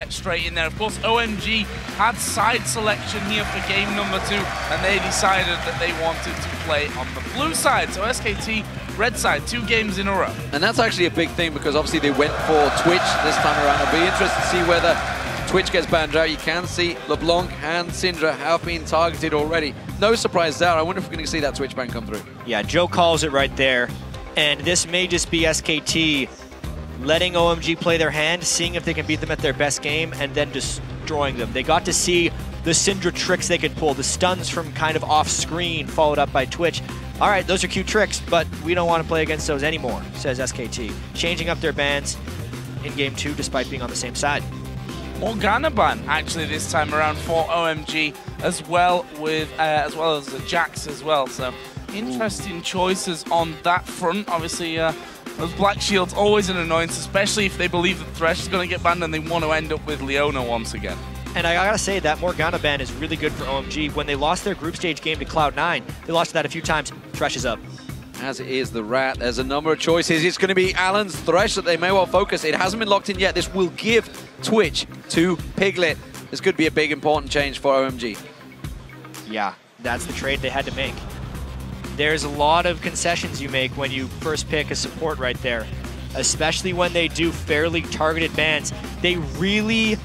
get straight in there. Of course, OMG had side selection here for game number 2, and they decided that they wanted to play on the blue side. So SKT, red side, 2 games in a row. And that's actually a big thing because obviously they went for Twitch this time around. It'll be interesting to see whether Twitch gets banned out. You can see LeBlanc and Syndra have been targeted already. No surprise there. I wonder if we're going to see that Twitch ban come through. Yeah, Joe calls it right there. And this may just be SKT letting OMG play their hand, seeing if they can beat them at their best game, and then destroying them. They got to see the Syndra tricks they could pull, the stuns from kind of off screen, followed up by Twitch. All right, those are cute tricks, but we don't want to play against those anymore, says SKT. Changing up their bans in game 2 despite being on the same side. Morgana ban actually this time around for OMG, as well as the Jax as well. So interesting choices on that front. Obviously, those Black Shields always an annoyance, especially if they believe that Thresh is going to get banned and they want to end up with Leona once again. And I gotta say, that Morgana ban is really good for OMG. When they lost their group stage game to Cloud9, they lost that a few times. Thresh is up. As it is the Rat, there's a number of choices. It's going to be Alan's Thresh that they may well focus. It hasn't been locked in yet. This will give Twitch to Piglet. This could be a big, important change for OMG. Yeah, that's the trade they had to make. There's a lot of concessions you make when you first pick a support right there, especially when they do fairly targeted bans. They really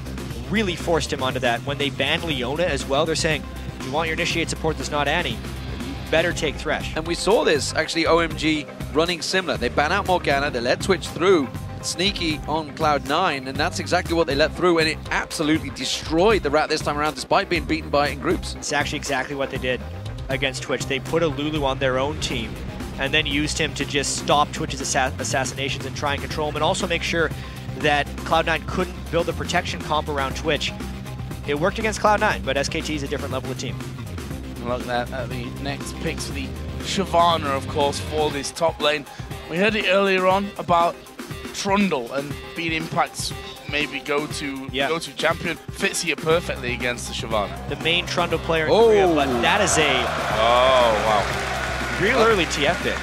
forced him onto that. When they banned Leona as well, they're saying, you want your initiate support that's not Annie, you better take Thresh. And we saw this, actually, OMG running similar. They ban out Morgana, they let Twitch through, sneaky on Cloud9, and that's exactly what they let through, and it absolutely destroyed the Rat this time around, despite being beaten by it in groups. It's actually exactly what they did against Twitch. They put a Lulu on their own team and then used him to just stop Twitch's assassinations and try and control him, and also make sure that Cloud9 couldn't build a protection comp around Twitch. It worked against Cloud9, but SKT is a different level of team. Look at the next picks for the Shyvana, of course, for this top lane. We heard it earlier on about Trundle and being Impact's maybe go-to champion. Fits here perfectly against the Shyvana. The main Trundle player in Korea, but that is a real early TF pick.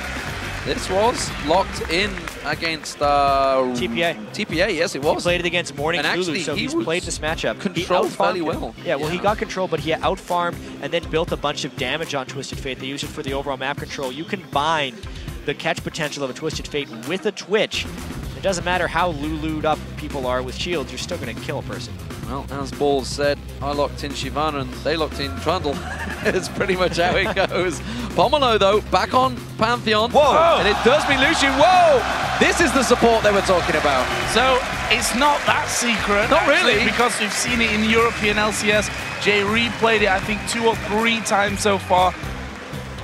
This was locked in against TPA. TPA, yes, it was. He played it against Morning Lulu, so he's played this matchup. Controlled fairly well. Yeah, well, he got control, but he out-farmed and then built a bunch of damage on Twisted Fate. They used it for the overall map control. You combine the catch potential of a Twisted Fate with a Twitch. It doesn't matter how Lulu'd up people are with shields, you're still going to kill a person. Well, as Balls said, I locked in Shyvana and they locked in Trundle. It's pretty much how it goes. Pomelo, though, back on Pantheon. Whoa! And it does mean Lucian. Whoa! This is the support they were talking about. So it's not that secret. Not really. Because we've seen it in European LCS. Jay replayed it, I think, 2 or 3 times so far.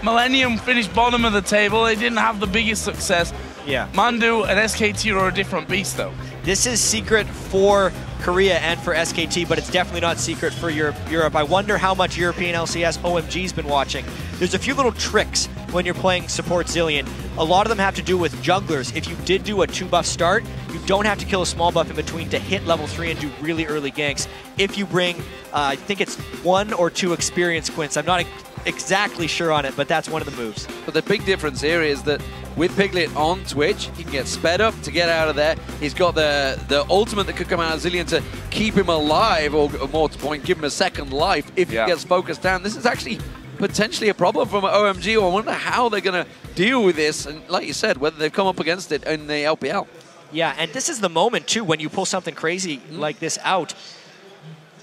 Millennium finished bottom of the table. They didn't have the biggest success. Yeah. Mandu and SKT are a different beast, though. This is secret for Korea and for SKT, but it's definitely not secret for Europe. I wonder how much European LCS OMG's been watching. There's a few little tricks when you're playing support Zilean. A lot of them have to do with junglers. If you did do a 2-buff start, you don't have to kill a small buff in between to hit level 3 and do really early ganks. If you bring, I think it's 1 or 2 experience quints. I'm not exactly sure on it, but that's one of the moves. But the big difference here is that with Piglet on Twitch, he can get sped up to get out of there. He's got the ultimate that could come out of Zilean to keep him alive, or more to the point, give him a second life if he gets focused down. This is actually potentially a problem from OMG. I wonder how they're going to deal with this, and like you said, whether they've come up against it in the LPL. Yeah, and this is the moment, too, when you pull something crazy like this out.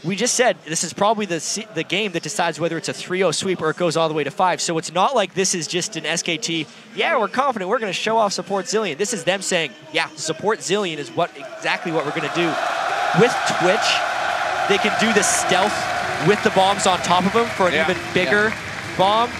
We just said this is probably the game that decides whether it's a 3-0 sweep or it goes all the way to 5. So it's not like this is just an SKT, yeah, we're confident, we're going to show off support Zilean. This is them saying, yeah, support Zilean is exactly what we're going to do. With Twitch, they can do the stealth with the bombs on top of them for an even bigger bomb.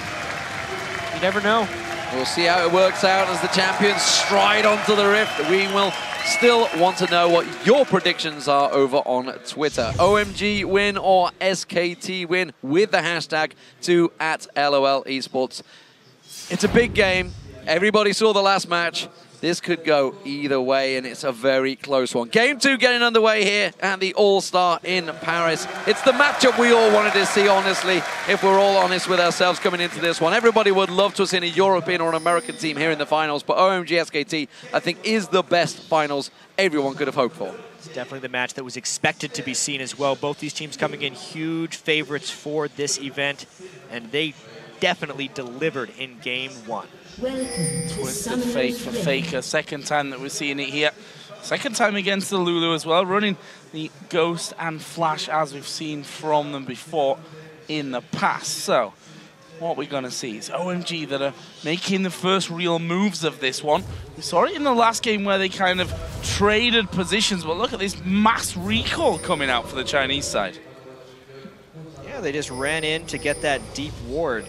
You never know. We'll see how it works out as the champions stride onto the rift. We will still want to know what your predictions are over on Twitter. OMG win or SKT win with the hashtag to @LOL eSports. It's a big game. Everybody saw the last match. This could go either way, and it's a very close one. Game 2 getting underway here at the All-Star in Paris. It's the matchup we all wanted to see, honestly, if we're all honest with ourselves coming into this one. Everybody would love to have seen a European or an American team here in the finals, but OMG SKT, I think, is the best finals everyone could have hoped for. It's definitely the match that was expected to be seen as well. Both these teams coming in huge favorites for this event, and they definitely delivered in game one. Twisted Fate for Faker, second time that we're seeing it here. Second time against the Lulu as well, running the Ghost and Flash as we've seen from them before in the past. So, what we're going to see is OMG that are making the first real moves of this one. We saw it in the last game where they kind of traded positions, but look at this mass recall coming out for the Chinese side. Yeah, they just ran in to get that deep ward.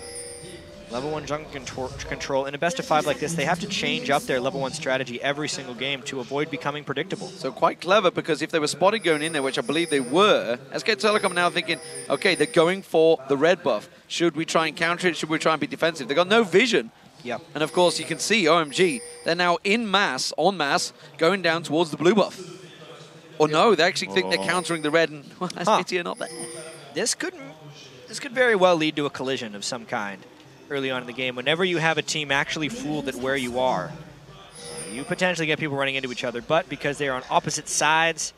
Level 1 jungle control. In a best of 5 like this, they have to change up their level 1 strategy every single game to avoid becoming predictable. So quite clever, because if they were spotted going in there, which I believe they were, SK Telecom now thinking, okay, they're going for the red buff. Should we try and counter it? Should we try and be defensive? They've got no vision. Yep. And of course, you can see OMG, they're now en masse, going down towards the blue buff. Or no, they actually think they're countering the red, and SKT are not there. This could very well lead to a collision of some kind early on in the game. Whenever you have a team actually fooled at where you are, you potentially get people running into each other, but because they are on opposite sides,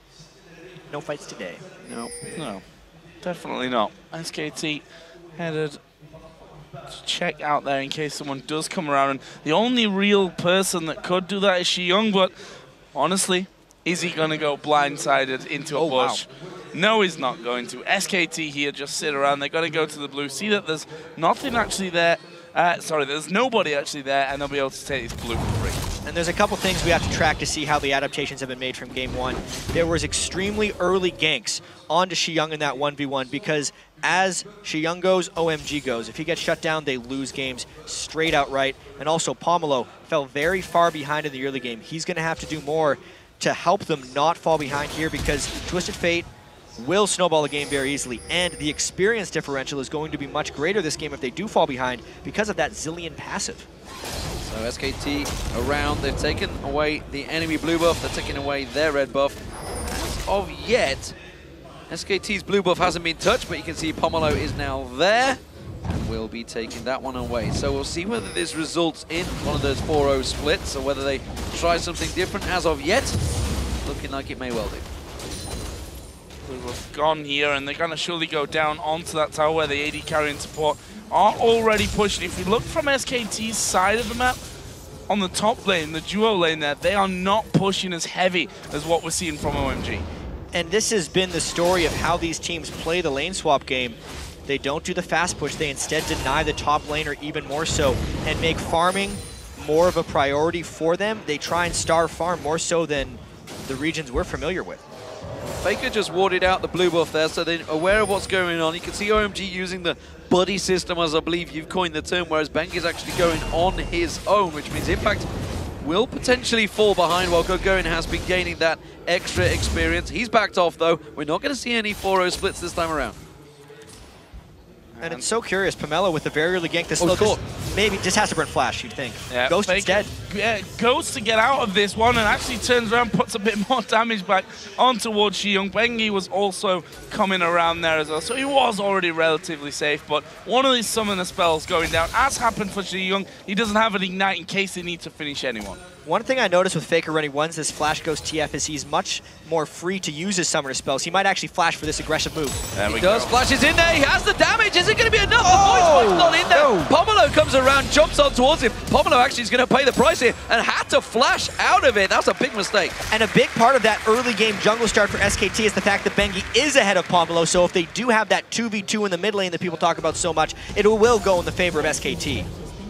no fights today. No, definitely not. SKT headed to check out there in case someone does come around, and the only real person that could do that is Shiyung, but honestly, is he going to go blindsided into a bush? Wow. No, he's not going to. SKT here just sit around. They're going to go to the blue, see that there's nothing actually there. There's nobody actually there, and they'll be able to take this blue for free. And there's a couple things we have to track to see how the adaptations have been made from game one. There was extremely early ganks onto Shiyung in that 1v1 because as Shiyung goes, OMG goes. If he gets shut down, they lose games straight outright. And also, Pomelo fell very far behind in the early game. He's going to have to do more to help them not fall behind here because Twisted Fate will snowball the game very easily, and the experience differential is going to be much greater this game if they do fall behind because of that Zillion passive. So SKT around, they've taken away the enemy blue buff, they're taking away their red buff. As of yet, SKT's blue buff hasn't been touched, but you can see Pomelo is now there, and will be taking that one away. So we'll see whether this results in one of those 4-0 splits, or whether they try something different. As of yet, looking like it may well do. We've gone here, and they're going to surely go down onto that tower where the AD carry and support are already pushing. If we look from SKT's side of the map, on the top lane, the duo lane there, they are not pushing as heavy as what we're seeing from OMG. And this has been the story of how these teams play the lane swap game. They don't do the fast push, they instead deny the top lane, or even more so, and make farming more of a priority for them. They try and starve farm more so than the regions we're familiar with. Faker just warded out the blue buff there, so they're aware of what's going on. You can see OMG using the buddy system, as I believe you've coined the term, whereas Benk is actually going on his own, which means Impact will potentially fall behind while Gagarin has been gaining that extra experience. He's backed off, though. We're not going to see any 4-0 splits this time around. And it's so curious, Pomelo with the very early gank, this maybe just has to burn Flash, you'd think. Yeah, Ghost instead. Yeah, Ghost to get out of this one and actually turns around, puts a bit more damage back on towards Shiyung. Bengi was also coming around there as well, so he was already relatively safe, but one of these summoner spells going down, as happened for Shiyung, he doesn't have an ignite in case they need to finish anyone. One thing I noticed with Faker when he runs this Flash Ghost TF is he's much more free to use his summoner spells. He might actually flash for this aggressive move. There he does. Flash is in there. He has the damage. Is it going to be enough? The voice spike's not in there. No. Pomelo comes around, jumps on towards him. Pomelo actually is going to pay the price here and had to flash out of it. That's a big mistake. And a big part of that early game jungle start for SKT is the fact that Bengi is ahead of Pomelo. So if they do have that 2v2 in the mid lane that people talk about so much, it will go in the favor of SKT.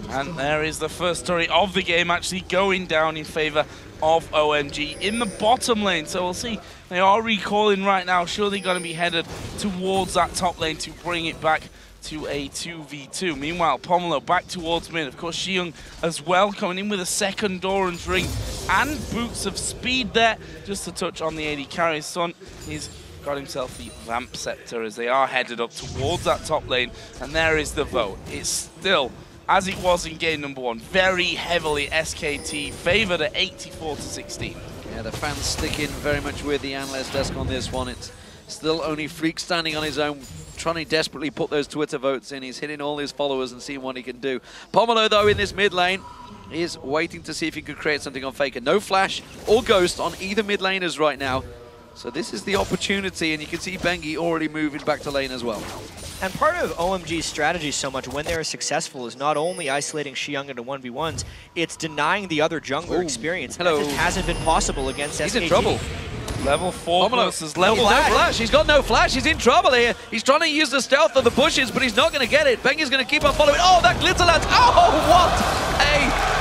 And there is the first story of the game actually going down in favor of OMG in the bottom lane. So we'll see. They are recalling right now. Surely going to be headed towards that top lane to bring it back to a 2v2. Meanwhile, Pomelo back towards mid. Of course, Shiyung as well coming in with a second Doran's ring and boots of speed there. Just to touch on the AD carry. Son, he's got himself the Vamp Scepter as they are headed up towards that top lane. And there is the vote. It's still, as it was in game number one, very heavily SKT favored at 84-16. Yeah, the fans sticking very much with the analyst desk on this one. It's still only Freak standing on his own, trying to desperately put those Twitter votes in. He's hitting all his followers and seeing what he can do. Pomelo, though, in this mid lane, is waiting to see if he could create something on Faker. No Flash or Ghost on either mid laners right now. So this is the opportunity, and you can see Bengi already moving back to lane as well. And part of OMG's strategy so much when they're successful is not only isolating Xiyoung into 1v1s, it's denying the other jungler experience. Hello. That just hasn't been possible against SKT. He's in trouble. Level 4 versus level no 5. flash. He's got no flash. He's in trouble here. He's trying to use the stealth of the bushes, but he's not going to get it. Bengi's going to keep on following. Oh, that glitter lance. Oh, what a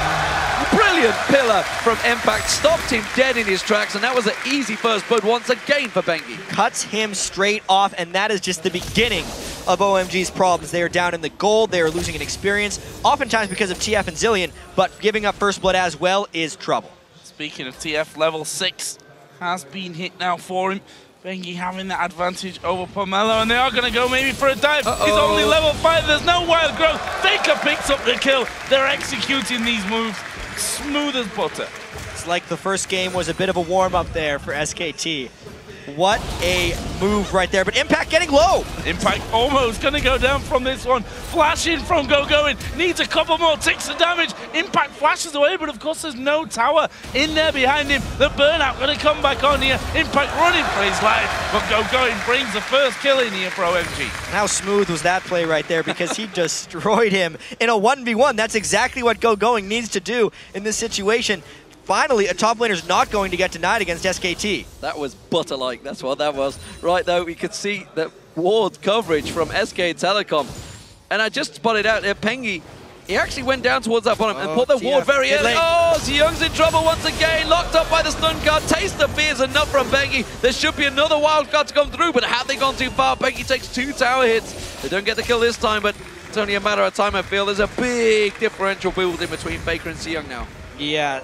brilliant pillar from Impact. Stopped him dead in his tracks, and that was an easy first blood once again for Bengi. Cuts him straight off, and that is just the beginning of OMG's problems. They are down in the gold. They are losing in experience, oftentimes because of TF and Zilean, but giving up first blood as well is trouble. Speaking of TF, level 6 has been hit now for him. Bengi having that advantage over Pomelo, and they are going to go maybe for a dive. He's only level 5. There's no wild growth. Faker picks up the kill. They're executing these moves smooth as butter. It's like the first game was a bit of a warm-up there for SKT. What a move right there, but Impact getting low. Impact almost going to go down from this one. Flash in from Gogoin. Needs a couple more ticks of damage. Impact flashes away, but of course there's no tower in there behind him. The burnout going to come back on here. Impact running for his life, but Gogoin brings the first kill in here for OMG. And how smooth was that play right there, because he destroyed him in a 1v1. That's exactly what Gogoin needs to do in this situation. Finally, a top laner's not going to get denied against SKT. That was butter-like, that's what that was. Right, though, we could see that ward coverage from SK Telecom. And I just spotted out there, Bengi, he actually went down towards that bottom and put the ward very early. Oh, Xiyoung's in trouble once again, locked up by the stun guard. Taste of fear is enough from Bengi. There should be another wild card to come through, but have they gone too far? Bengi takes 2 tower hits. They don't get the kill this time, but it's only a matter of time, I feel. There's a big differential building between Faker and Xiyoung now. Yeah.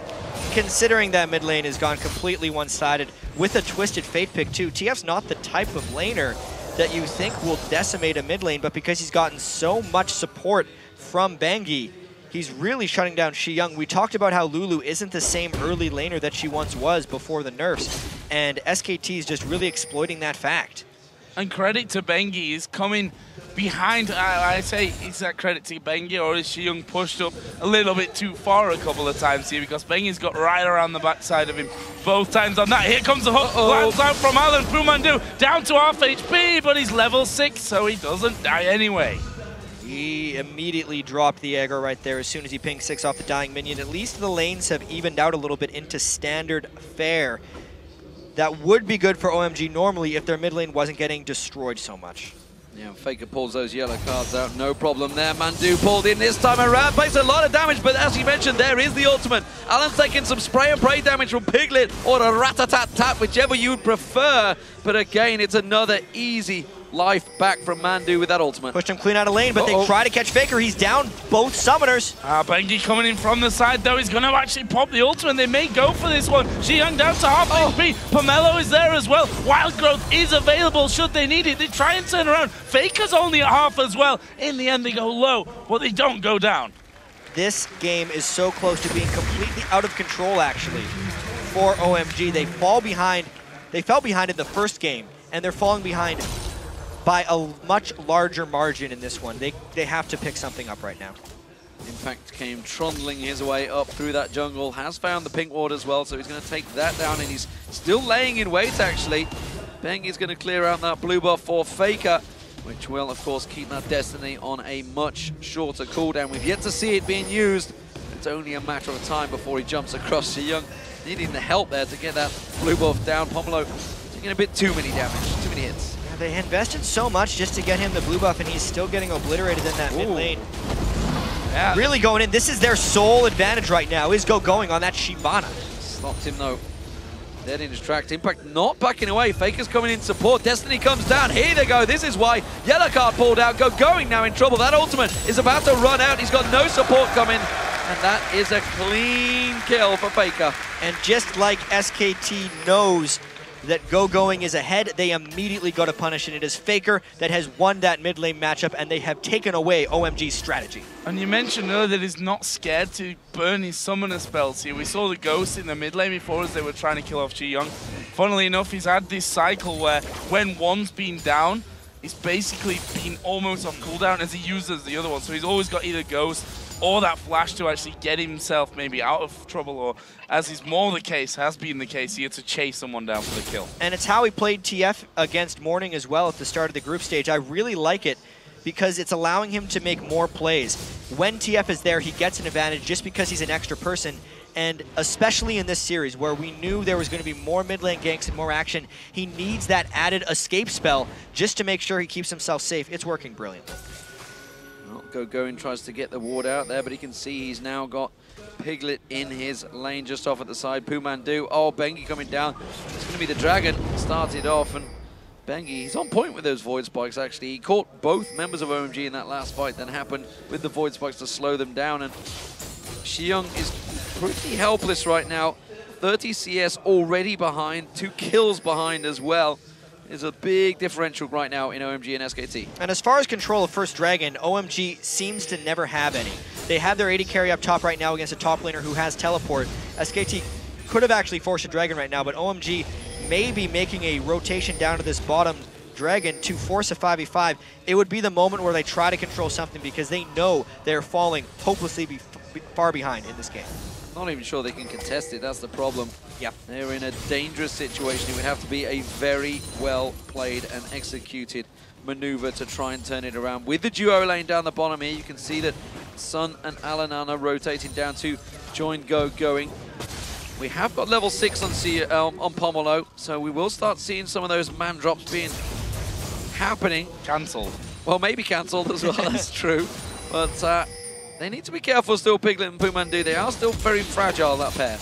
Considering that mid lane has gone completely one-sided with a Twisted Fate pick too, TF's not the type of laner that you think will decimate a mid lane, but because he's gotten so much support from Bengi, he's really shutting down Xiyoung. We talked about how Lulu isn't the same early laner that she once was before the nerfs, and SKT is just really exploiting that fact. And credit to Bengi, he's coming behind. I say, is that credit to Bengi, or is Xiyoung pushed up a little bit too far a couple of times here? Because Bengi's got right around the backside of him both times on that. Here comes the hook, lands out from Alan Pumandu, down to half HP, but he's level 6, so he doesn't die anyway. He immediately dropped the aggro right there as soon as he pinged 6 off the dying minion. At least the lanes have evened out a little bit into standard fare. That would be good for OMG normally if their mid lane wasn't getting destroyed so much. Yeah, Faker pulls those yellow cards out, no problem there. Mandu pulled in this time around, takes a lot of damage, but as you mentioned, there is the ultimate. Alan's taking some spray and pray damage from Piglet or a rat-a-tat-tat, whichever you prefer. But again, it's another easy life back from Mandu with that ultimate. Pushed him clean out of lane, but they try to catch Faker. He's down both summoners. Bengi coming in from the side, though. He's going to actually pop the ultimate. They may go for this one. Xiyoung down to half HP. Pomelo is there as well. Wild Growth is available should they need it. They try and turn around. Faker's only at half as well. In the end, they go low, but they don't go down. This game is so close to being completely out of control, actually, for OMG. They fall behind. They fell behind in the first game, and they're falling behind by a much larger margin in this one. They have to pick something up right now. Impact came trundling his way up through that jungle, has found the pink ward as well, so he's going to take that down, and he's still laying in wait, actually. Bengi's going to clear out that blue buff for Faker, which will, of course, keep that Destiny on a much shorter cooldown. We've yet to see it being used. It's only a matter of time before he jumps across Xiyoung, needing the help there to get that blue buff down. Pomelo taking a bit too many damage, too many hits. They invested so much just to get him the blue buff, and he's still getting obliterated in that mid lane. Yeah. Really going in. This is their sole advantage right now, is going on that Shyvana. Stopped him, though. Dead in his tracks. Impact not backing away. Faker's coming in support. Destiny comes down. Here they go. This is why yellow card pulled out. Going now in trouble. That ultimate is about to run out. He's got no support coming. And that is a clean kill for Faker. And just like SKT knows that Going is ahead, they immediately go to punish, and it is Faker that has won that mid lane matchup, and they have taken away OMG's strategy. And you mentioned earlier that he's not scared to burn his summoner spells here. We saw the Ghost in the mid lane before as they were trying to kill off Xiyoung. Funnily enough, he's had this cycle where when one's been down, it's basically been almost off cooldown as he uses the other one. So he's always got either Ghost or that flash to actually get himself maybe out of trouble, or as is more the case, has been the case here, to chase someone down for the kill. And it's how he played TF against Morning as well at the start of the group stage. I really like it because it's allowing him to make more plays. When TF is there, he gets an advantage just because he's an extra person. And especially in this series where we knew there was going to be more mid lane ganks and more action, he needs that added escape spell just to make sure he keeps himself safe. It's working brilliantly. Well, Gogoin tries to get the ward out there, but he can see he's now got Piglet in his lane just off at the side. Pumandu, oh, Bengi coming down. It's going to be the Dragon. Started off, and Bengi, he's on point with those Void Spikes, actually. He caught both members of OMG in that last fight, then happened with the Void Spikes to slow them down, and Xiong is pretty helpless right now. 30 CS already behind, 2 kills behind as well. There's a big differential right now in OMG and SKT. And as far as control of First Dragon, OMG seems to never have any. They have their AD carry up top right now against a top laner who has teleport. SKT could have actually forced a Dragon right now, but OMG may be making a rotation down to this bottom Dragon to force a 5v5. It would be the moment where they try to control something because they know they're falling hopelessly far behind in this game. Not even sure they can contest it, that's the problem. Yep. They're in a dangerous situation. It would have to be a very well played and executed maneuver to try and turn it around. With the duo lane down the bottom here, you can see that Sun and Alanana rotating down to join Gogoin. We have got level 6 on Pomelo, so we will start seeing some of those man drops being happening. Cancelled. Well, maybe cancelled as well, that's true. But they need to be careful still, Piglet and Pumandu. They are still very fragile, that pair.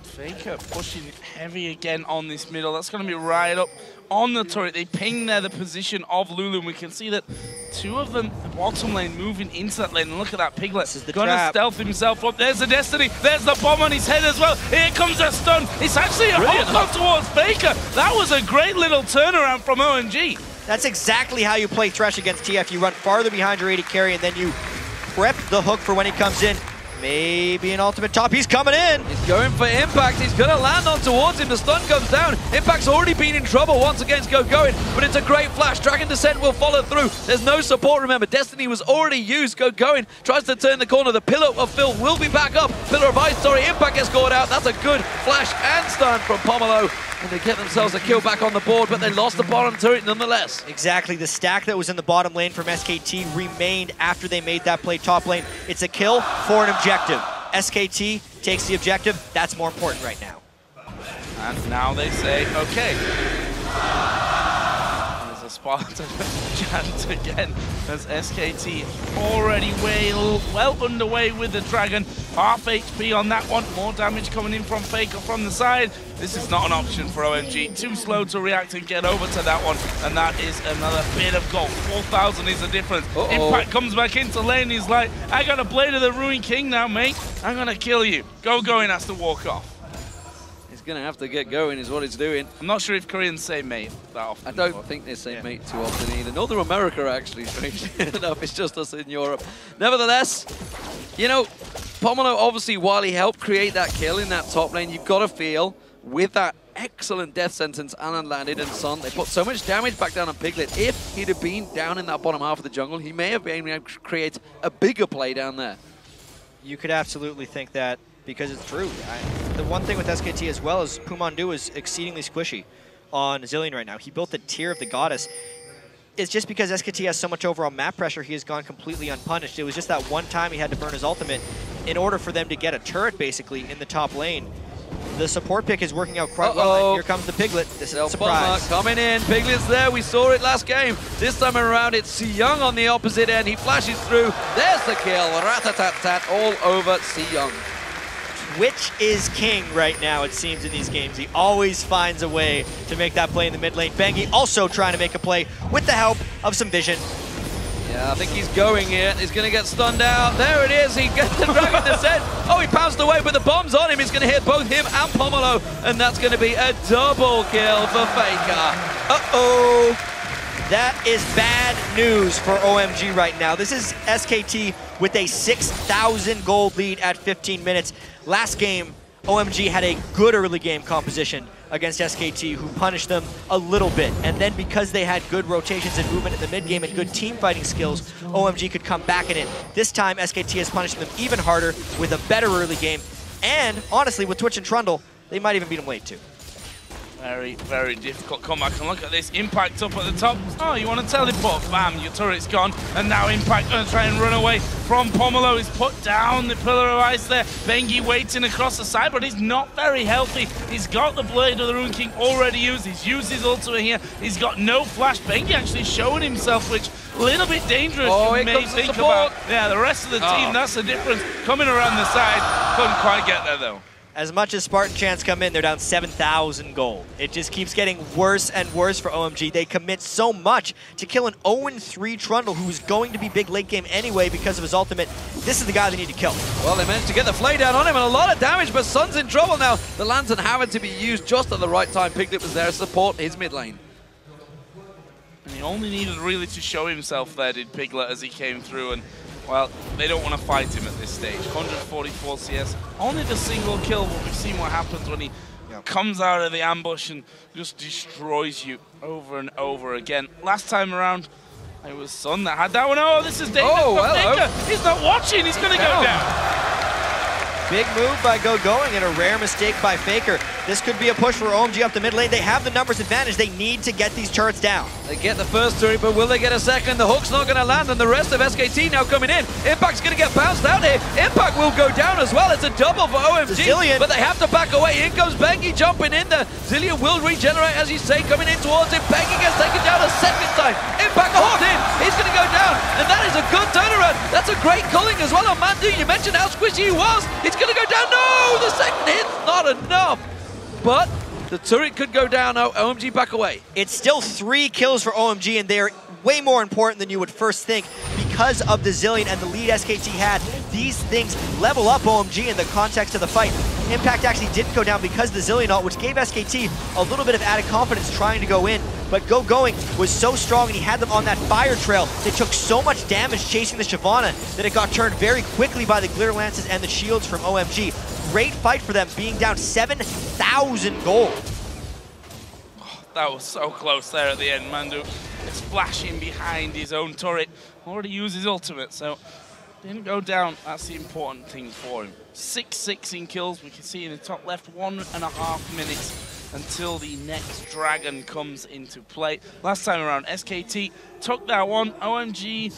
Faker pushing heavy again on this middle. That's going to be right up on the turret. They ping there the position of Lulu, and we can see that 2 of them, the bottom lane, moving into that lane. And look at that Piglet. This is the going to trap. stealth himself up. There's the Destiny. There's the bomb on his head as well. Here comes a stun. It's actually a hook towards Faker. That was a great little turnaround from OMG. That's exactly how you play Thresh against TF. You run farther behind your AD carry, and then you prep the hook for when he comes in. Maybe an ultimate top. He's coming in. He's going for Impact. He's going to land on towards him. The stun comes down. Impact's already been in trouble once against Gogoin, but it's a great flash. Dragon Descent will follow through. There's no support, remember. Destiny was already used. Gogoin tries to turn the corner. The Pillar of Phil will be back up. Pillar of Ice, sorry. Impact gets scored out. That's a good flash and stun from Pomelo. And they get themselves a kill back on the board, but they lost the bottom turret nonetheless. Exactly. The stack that was in the bottom lane from SKT remained after they made that play top lane. It's a kill for an objective. SKT takes the objective. That's more important right now. And now they say, okay. There's a Spartan chant again as SKT already well underway with the Dragon. Half HP on that one. More damage coming in from Faker from the side. This is not an option for OMG. Too slow to react and get over to that one. And that is another bit of gold. 4,000 is the difference. Impact comes back into lane. He's like, I got a Blade of the Ruined King now, mate. I'm going to kill you. Gogoin has to walk off. He's going to have to get going is what he's doing. I'm not sure if Koreans say mate that often. I don't think they say mate too often either. Northern America, actually, strangely enough. It's just us in Europe. Nevertheless, you know, Pomelo, obviously, while he helped create that kill in that top lane, you've got to feel with that excellent death sentence Alan landed and Sun, they put so much damage back down on Piglet. If he'd have been down in that bottom half of the jungle, he may have been able to create a bigger play down there. You could absolutely think that because it's true. The one thing with SKT as well is Pumandu is exceedingly squishy on Zilean right now. He built the Tear of the Goddess. It's just because SKT has so much overall map pressure, he has gone completely unpunished. It was just that one time he had to burn his ultimate in order for them to get a turret, basically, in the top lane. The support pick is working out quite well, and here comes the Piglet. This is a surprise. Coming in, Piglet's there, we saw it last game. This time around, it's Xiong on the opposite end. He flashes through, there's the kill, rat-a-tat-tat, all over Xiong. Twitch is king right now, it seems, in these games. He always finds a way to make that play in the mid lane. Bengi also trying to make a play with the help of some vision. Yeah, I think he's going here. He's going to get stunned out. There it is. He gets the Dragon Descent. Oh, he pounced away, but the bomb's on him. It's going to hit both him and Pomelo, and that's going to be a double kill for Faker. Uh-oh. That is bad news for OMG right now. This is SKT with a 6,000 gold lead at 15 minutes. Last game, OMG had a good early game composition, against SKT, who punished them a little bit. And then because they had good rotations and movement in the mid game and good team fighting skills, OMG could come back in it. This time, SKT has punished them even harder with a better early game. And honestly, with Twitch and Trundle, they might even beat them late too. Very, very difficult comeback. And look at this, Impact up at the top. Oh, you want to teleport? Bam, your turret's gone. And now Impact going to try and run away from Pomelo. He's put down the pillar of ice there. Bengi waiting across the side, but he's not very healthy. He's got the Blade of the Rune King already used. He's used his ultimate here. He's got no flash. Bengi actually showing himself, which a little bit dangerous. Oh, you may think about. Yeah, the rest of the team, that's the difference. Coming around the side, couldn't quite get there though. As much as Spartan Chants come in, they're down 7,000 gold. It just keeps getting worse and worse for OMG. They commit so much to kill an 0-3 Trundle, who's going to be big late game anyway because of his ultimate. This is the guy they need to kill. Well, they managed to get the flay down on him and a lot of damage, but Sun's in trouble now. The lantern having to be used just at the right time. Piglet was there to support his mid lane. And he only needed really to show himself there, did Piglet, as he came through. And well, they don't want to fight him at this stage. 144 CS, only the single kill, but we've seen what happens when he comes out of the ambush and just destroys you over and over again. Last time around, it was Sun that had that one. Oh, this is Daka. Oh, hello. He's not watching, he's going to go down. Big move by Going and a rare mistake by Faker. This could be a push for OMG up the mid lane. They have the numbers advantage. They need to get these turrets down. They get the first turret, but will they get a second? The hook's not going to land, and the rest of SKT now coming in. Impact's going to get bounced out here. Impact will go down as well. It's a double for OMG, Zillion. But they have to back away. In comes Bengi jumping in there. Zillion will regenerate, as you say, coming in towards him. Bengi gets taken down a second time. Impact hooked in. He's going to go down, and that is a good turnaround. That's a great culling as well on Mandu. You mentioned how squishy he was. It's going to go down. No, the second hit's not enough. But the turret could go down. Oh, OMG back away. It's still 3 kills for OMG, and they're way more important than you would first think because of the Zillion and the lead SKT had. These things level up OMG in the context of the fight. Impact actually didn't go down because of the Zillion ult, which gave SKT a little bit of added confidence trying to go in. But Going was so strong, and he had them on that fire trail. They took so much damage chasing the Shyvana that it got turned very quickly by the Glitter Lances and the shields from OMG. Great fight for them, being down 7,000 gold. Oh, that was so close there at the end. Mandu is flashing behind his own turret. Already used his ultimate, so didn't go down. That's the important thing for him. 6-6 in kills. We can see in the top left, 1.5 minutes until the next dragon comes into play. Last time around, SKT took that one. OMG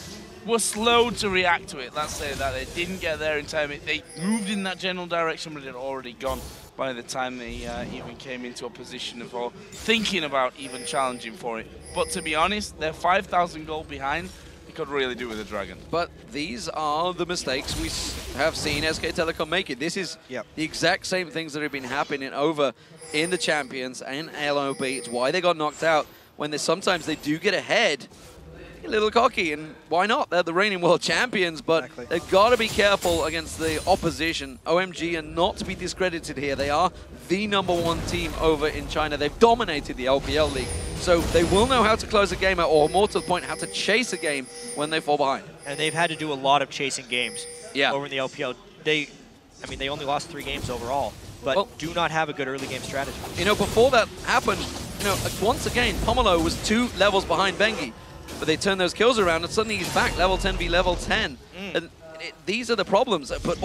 were slow to react to it. Let's say that they didn't get there in time. They moved in that general direction, but it had already gone by the time they even came into a position of thinking about even challenging for it. But to be honest, they're 5,000 gold behind. They could really do with a dragon. But these are the mistakes we have seen SK Telecom make it. This is the exact same things that have been happening over in the Champions and LOB. It's why they got knocked out when sometimes they do get ahead. A little cocky, and why not? They're the reigning world champions, but they've got to be careful against the opposition. OMG are not to be discredited here. They are the #1 team over in China. They've dominated the LPL league, so they will know how to close a game out, or more to the point, how to chase a game when they fall behind. And they've had to do a lot of chasing games over in the LPL. They only lost 3 games overall, but do not have a good early game strategy. You know, before that happened, once again, Pomelo was 2 levels behind Bengi. But they turn those kills around, and suddenly he's back, level 10 v level 10. And these are the problems. But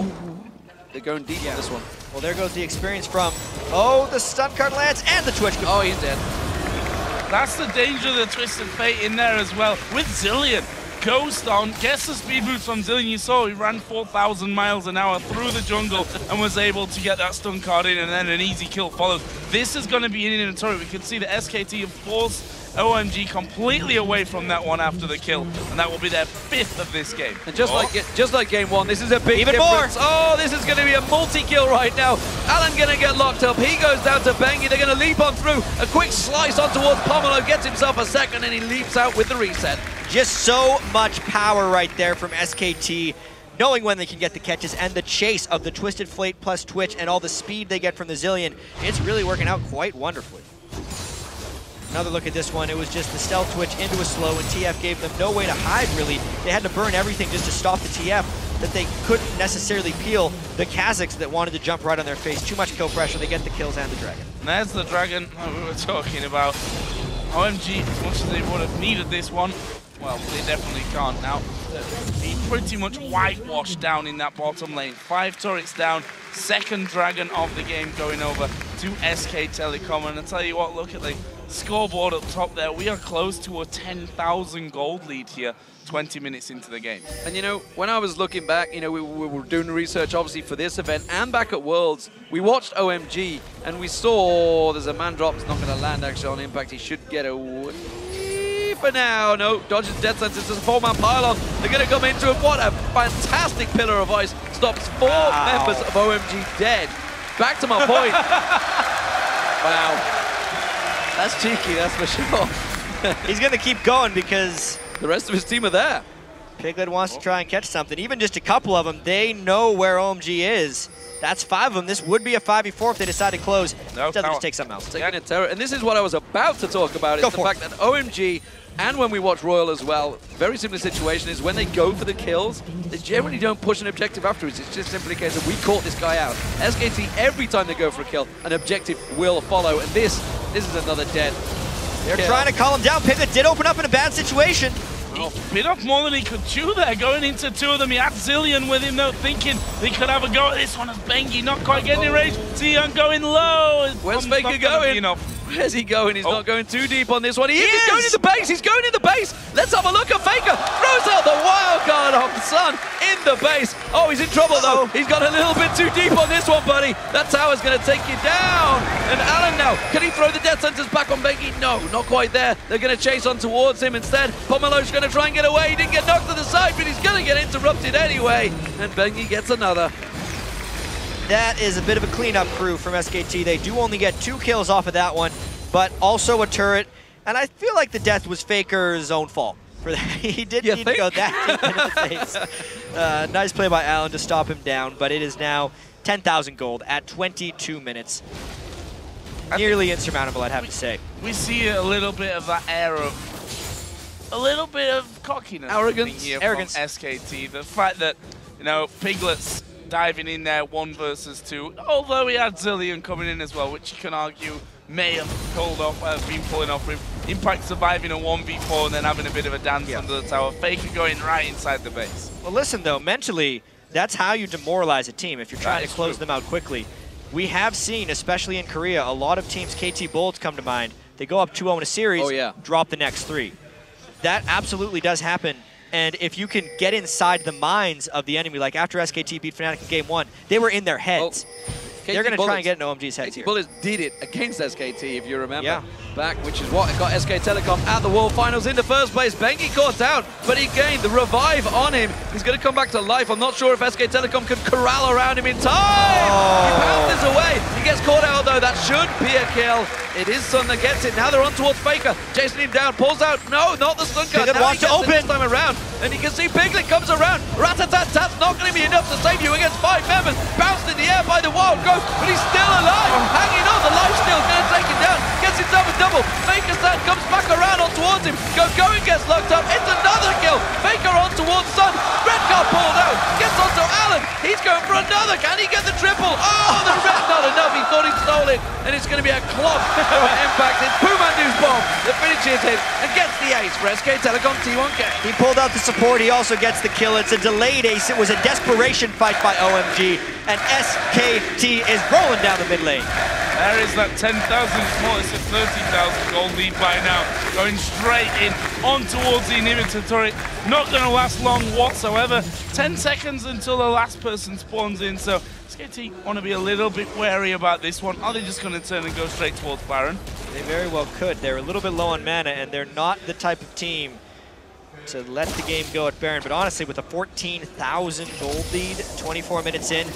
they're going deep on this one. Well, there goes the experience from, the stun card lands and the Twitch. Oh, he's dead. That's the danger of the Twisted Fate in there as well. With Zillion, Ghost on, gets the speed boost from Zillion. You saw he ran 4,000 miles an hour through the jungle and was able to get that stun card in, and then an easy kill follows. This is going to be in a turret. We can see the SKT have forced OMG completely away from that one after the kill, and that will be their 5th of this game. And just like game 1, this is a big difference. Oh, this is going to be a multi-kill right now. Alan going to get locked up. He goes down to Bengi. They're going to leap on through. A quick slice on towards Pomelo, gets himself a second, and he leaps out with the reset. Just so much power right there from SKT, knowing when they can get the catches and the chase of the Twisted Fate plus Twitch and all the speed they get from the Zillion. It's really working out quite wonderfully. Another look at this one, it was just the stealth Twitch into a slow, and TF gave them no way to hide, really. They had to burn everything just to stop the TF. that they couldn't necessarily peel the Kazakhs that wanted to jump right on their face. Too much kill pressure. They get the kills and the Dragon. And there's the Dragon that we were talking about. OMG, as much as they would have needed this one, well, they definitely can't now. They pretty much whitewashed down in that bottom lane. 5 turrets down, second Dragon of the game going over to SK Telecom. And I tell you what, look at the scoreboard up top there. We are close to a 10,000 gold lead here, 20 minutes into the game. And you know, when I was looking back, you know, we were doing research obviously for this event and back at Worlds, we watched OMG and we saw there's a man drop. It's not going to land actually on impact. He should get away for now. No, dodges death sentence. There's a 4-man pylon. They're going to come into it. What a fantastic pillar of ice. Stops 4 members of OMG dead. Back to my point. Wow. That's cheeky, that's for sure. He's going to keep going because the rest of his team are there. Piglet wants to try and catch something. Even just a couple of them, they know where OMG is. That's 5 of them. This would be a 5v4 if they decide to close. No, Instead, just take something else. Taking a terror. And this is what I was about to talk about, is the fact that OMG, and when we watch Royal as well, very similar situation is when they go for the kills, they generally don't push an objective afterwards. It's just simply a case of we caught this guy out. SKT, every time they go for a kill, an objective will follow. And this is another dead. They're trying to call him down. Piglet did open up in a bad situation. He bit off more than he could chew there, going into 2 of them. He had Zillion with him though, thinking they could have a go at this one as Bengi not quite getting in range. Zion going low. Where's Faker going? Where's he going? He's not going too deep on this one. He is! He's going in the base! He's going in the base! Let's have a look at Faker! Throws out the wild card of Sun in the base. Oh, he's in trouble though. He's got a little bit too deep on this one, buddy. That tower's going to take you down. And Alan now, can he throw the death sentence back on Bengi? No, not quite there. They're going to chase on towards him instead. Pomelo's going to try and get away. He didn't get knocked to the side, but he's going to get interrupted anyway. And Bengi gets another. That is a bit of a cleanup crew from SKT. They do only get 2 kills off of that one, but also a turret. And I feel like the death was Faker's own fault for that. He didn't need to go that deep into the face. Nice play by Allen to stop him down, but it is now 10,000 gold at 22 minutes. Nearly insurmountable, I'd have to say. We see a little bit of that air of, a little bit of cockiness. Arrogance. Here from SKT. The fact that, you know, Piglet's diving in there 1 versus 2, although he had Zillion coming in as well, which you can argue may have pulled off, been pulling off with Impact surviving a 1v4 and then having a bit of a dance under the tower. Faker going right inside the base. Well, listen though, mentally, that's how you demoralize a team if you're trying to close them out quickly. We have seen, especially in Korea, a lot of teams, KT Bullets come to mind, they go up 2-0 in a series, drop the next 3. That absolutely does happen. And if you can get inside the minds of the enemy, like after SKT beat Fnatic in Game 1, they were in their heads. They're going to try and get in OMG's heads here. Bullets did it against SKT, if you remember. Back, which is what got SK Telecom at the World Finals in the first place. Bengi caught out, but he gained the revive on him. He's going to come back to life. I'm not sure if SK Telecom can corral around him in time. He pounces away. He gets caught out, though. That should be a kill. It is Sun that gets it. Now they're on towards Faker. Chasing him down. Pulls out. No, not the stun card. Piglet wants to open. This time around. And you can see Piglet comes around. Rat-a-tat-tat's not going to be enough to save you against 5 members. Bounced in the air by the Wild Ghost, but he's still alive. Hanging on. The life steal's going to take him down. Gets himself a double. Faker Sun comes back around on towards him. Going gets locked up. It's another kill. Faker on towards Sun. Red card pulled out. Gets onto Allen. He's going for another. Can he get the triple? Oh, the red not enough. He thought he stole it. And it's going to be a clog for Impact. It's Pumandu's bomb that finishes him and gets the ace for SK Telecom T1 K. He pulled out the support. He also gets the kill. It's a delayed ace. It was a desperation fight by OMG. And SKT is rolling down the mid lane. There is that 10,000 small, it's a 30,000 gold lead by now. Going straight in, on towards the inhibitor turret. Not going to last long whatsoever. 10 seconds until the last person spawns in, so SKT want to be a little bit wary about this one. Are they just going to turn and go straight towards Baron? They very well could. They're a little bit low on mana, and they're not the type of team to let the game go at Baron. But honestly, with a 14,000 gold lead, 24 minutes in,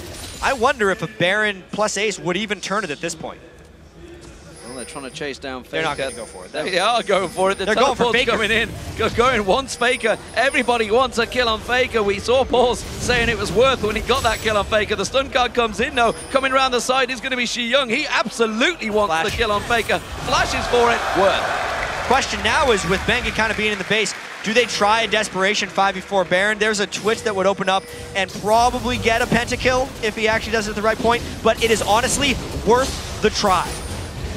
I wonder if a Baron plus ace would even turn it at this point. Well, they're trying to chase down Faker. They're not going to go for it. They are going for it. The they're going for Faker. Coming in. Going wants Faker. Everybody wants a kill on Faker. We saw Paul's saying it was worth when he got that kill on Faker. The stun card comes in now. Coming around the side is going to be Shi Young. He absolutely wants the kill on Faker. Flashes for it. Worth. question now is, with Bengi kind of being in the base, do they try a desperation 5v4 Baron? There's a Twitch that would open up and probably get a pentakill if he actually does it at the right point, but it is honestly worth the try.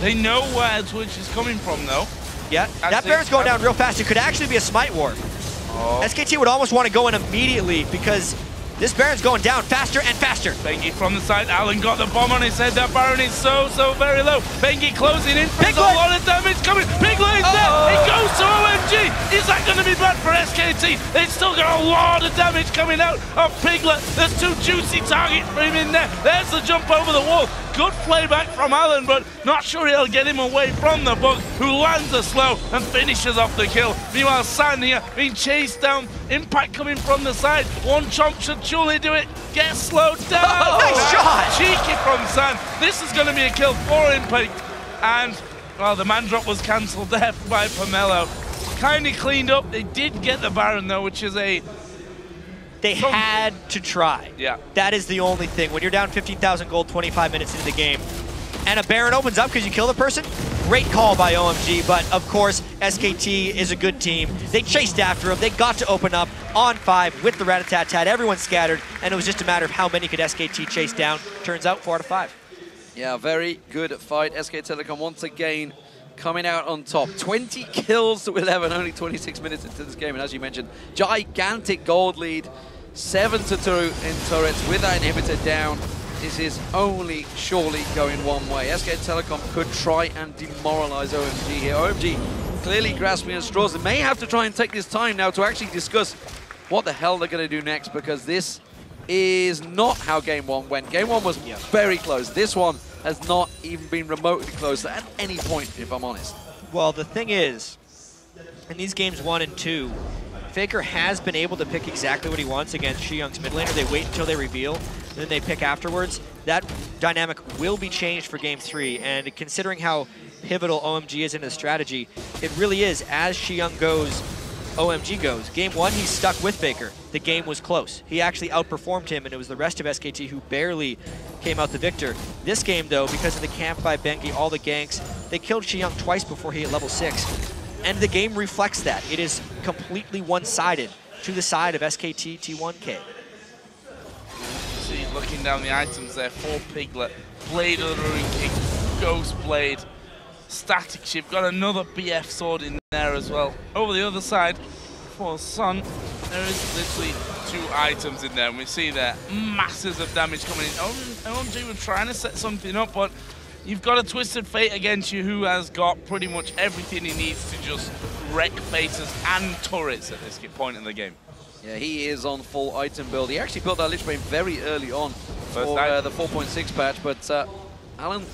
They know where Twitch is coming from, though. Yeah, that Baron's going down real fast. It could actually be a smite ward. Oh. SKT would almost want to go in immediately because this Baron's going down faster and faster. Bengi from the side. Alan got the bomb on his head. That Baron is so very low. Bengi closing in. There's a lot of damage coming. Piglet is there. It goes to OMG. Is that going to be bad for SKT? They've still got a lot of damage coming out of Piglet. There's 2 juicy targets for him in there. There's the jump over the wall. Good playback from Alan, but not sure he'll get him away from the bug, who lands the slow and finishes off the kill. Meanwhile, San here being chased down. Impact coming from the side. One chomp should surely do it. Get slowed down. Oh, nice shot. Cheeky from San. This is going to be a kill for Impact. And, well, the man drop was cancelled there by Pomelo. Kind of cleaned up. They did get the Baron, though, which is a... They had to try. Yeah. That is the only thing. When you're down 15,000 gold 25 minutes into the game, and a Baron opens up because you kill the person, great call by OMG, but of course, SKT is a good team. They chased after him. They got to open up on 5 with the rat-a-tat-tat. Everyone scattered, and it was just a matter of how many could SKT chase down. Turns out 4 out of 5. Yeah, very good fight. SK Telecom once again coming out on top. 20 kills to 11, only 26 minutes into this game. And as you mentioned, gigantic gold lead. 7-2 in turrets with that inhibitor down. This is only surely going one way. SK Telecom could try and demoralize OMG here. OMG clearly grasping at straws. They may have to try and take this time now to actually discuss what the hell they're going to do next, because this is not how Game 1 went. Game 1 was very close. This one has not even been remotely close at any point, if I'm honest. Well, the thing is, in these games 1 and 2, Faker has been able to pick exactly what he wants against Shiyung's mid laner. They wait until they reveal, and then they pick afterwards. That dynamic will be changed for Game 3, and considering how pivotal OMG is in the strategy, it really is. As Shiyung goes, OMG goes. Game 1, he's stuck with Faker. The game was close. He actually outperformed him, and it was the rest of SKT who barely came out the victor. This game, though, because of the camp by Bengi, all the ganks, they killed Shiyung twice before he hit level 6. And the game reflects that. It is completely one-sided to the side of SKT T1 K. See, looking down the items there, 4 Piglet, Blade of the Ruin King, Ghost Blade, Static Ship, got another BF sword in there as well. Over the other side, for Sun, there is literally 2 items in there, and we see there masses of damage coming in. OMG were trying to set something up, but you've got a Twisted Fate against you who has got pretty much everything he needs to just wreck faces and turrets at this point in the game. Yeah, he is on full item build. He actually built that Lich Bane very early on for the 4.6 patch, but Alan,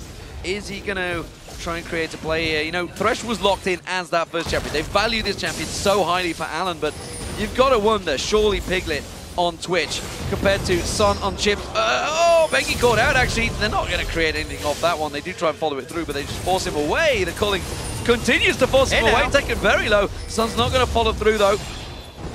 is he going to try and create a play here? You know, Thresh was locked in as that first champion. They value this champion so highly for Alan, but you've got to wonder, surely Piglet on Twitch compared to Sun on Chips. Oh, Bengi caught out actually. They're not going to create anything off that one. They do try and follow it through, but they just force him away. The culling continues to force him away, take it very low. Sun's not going to follow through though.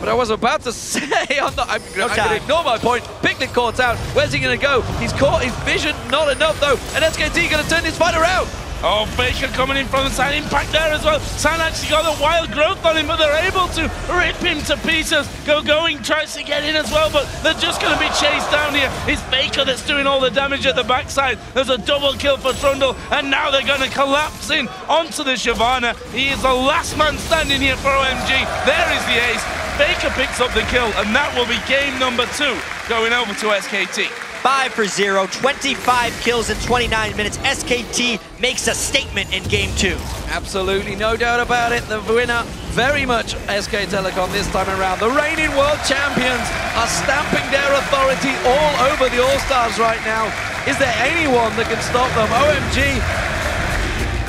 But I was about to say, I'm going to ignore my point. Piglet caught out. Where's he going to go? He's caught his vision, not enough though. And SKT going to turn this fight around. Oh, Baker coming in from the side, Impact there as well. San actually got a wild growth on him, but they're able to rip him to pieces. Going tries to get in as well, but they're just going to be chased down here. It's Baker that's doing all the damage at the backside. There's a double kill for Trundle, and now they're going to collapse in onto the Shyvana. He is the last man standing here for OMG. There is the ace. Baker picks up the kill, and that will be game number 2 going over to SKT. 5-0, 25 kills in 29 minutes. SKT makes a statement in Game 2. Absolutely, no doubt about it. The winner, very much SK Telecom this time around. The reigning world champions are stamping their authority all over the AllStars right now. Is there anyone that can stop them? OMG,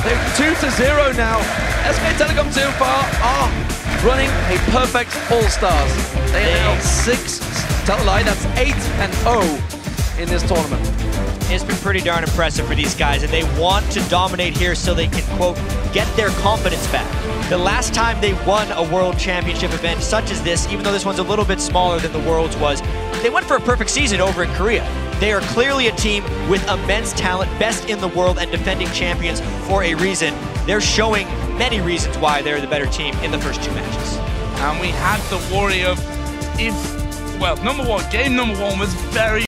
they're 2-0 now. SK Telecom so far are running a perfect AllStars. They are now 8-0. In this tournament. It's been pretty darn impressive for these guys, and they want to dominate here so they can, quote, get their confidence back. The last time they won a World Championship event such as this, even though this one's a little bit smaller than the Worlds was, they went for a perfect season over in Korea. They are clearly a team with immense talent, best in the world and defending champions for a reason. They're showing many reasons why they're the better team in the first 2 matches. And we had the worry of if, well, game number one was very